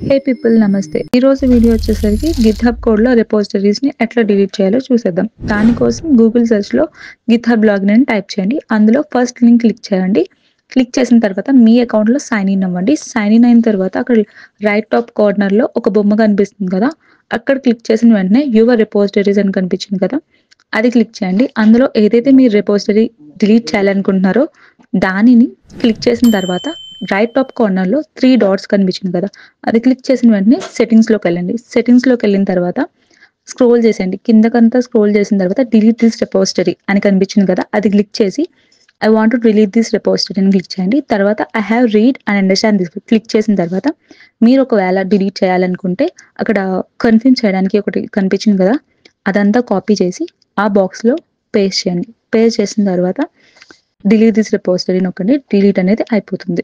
హే people నమస్తే. ఈ రోజు వీడియో వచ్చేసరికి గిట్‌హబ్ కోడ్‌లో రిపోజిటరీస్‌ని ఎట్లా డిలీట్ చేయాలో చూసేద్దాం. దానికోసం గూగుల్ సెర్చ్‌లో గిట్‌హబ్ లాగిన్ అని టైప్ చేయండి. అందులో ఫస్ట్ లింక్ క్లిక్ చేయండి. క్లిక్ చేసిన తర్వాత మీ అకౌంట్‌లో సైన్ ఇన్ అవ్వండి. సైన్ ఇన్ అయిన తర్వాత అక్కడ రైట్ టాప్ కార్నర్‌లో ఒక బొమ్మ కనిపిస్తుంది కదా! అక్కడ క్లిక్ చేసిన వెంటనే యువర్ రిపోజిటరీస్ అని కనిపించింది కదా! అది క్లిక్ చేయండి. అందులో ఏదైతే మీరు రిపోజిటరీ డిలీట్ చేయాలనుకుంటున్నారో దానిని క్లిక్ చేసిన తర్వాత రైట్ టాప్ కార్నర్‌లో 3 డాట్స్ కనిపించింది కదా! అది క్లిక్ చేసిన వెంటనే సెట్టింగ్స్‌లోకెళ్ళండి. సెట్టింగ్స్‌లోకెళ్ళిన తర్వాత స్క్రోల్ చేసేయండి. కిందకంతా స్క్రోల్ చేసిన తర్వాత డిలీట్ దిస్ రిపోజిటరీ అని కనిపించింది కదా! అది క్లిక్ చేసి I want to delete this repository అని క్లిక్ చేయండి. తర్వాత I have read and understand this click చేసిన తర్వాత మీరు ఒకవేళ డిలీట్ చేయాలనుకుంటే అక్కడ కన్ఫర్మ్ చేయడానికి ఒకటి కనిపించింది కదా! అదంతా కాపీ చేసి ఆ బాక్స్‌లో పేస్ట్ చేయండి. పేస్ట్ చేసిన తర్వాత డిలీట్ దిస్ రిపోజిటరీ నొక్కండి. డిలీట్ అనేది అయిపోతుంది.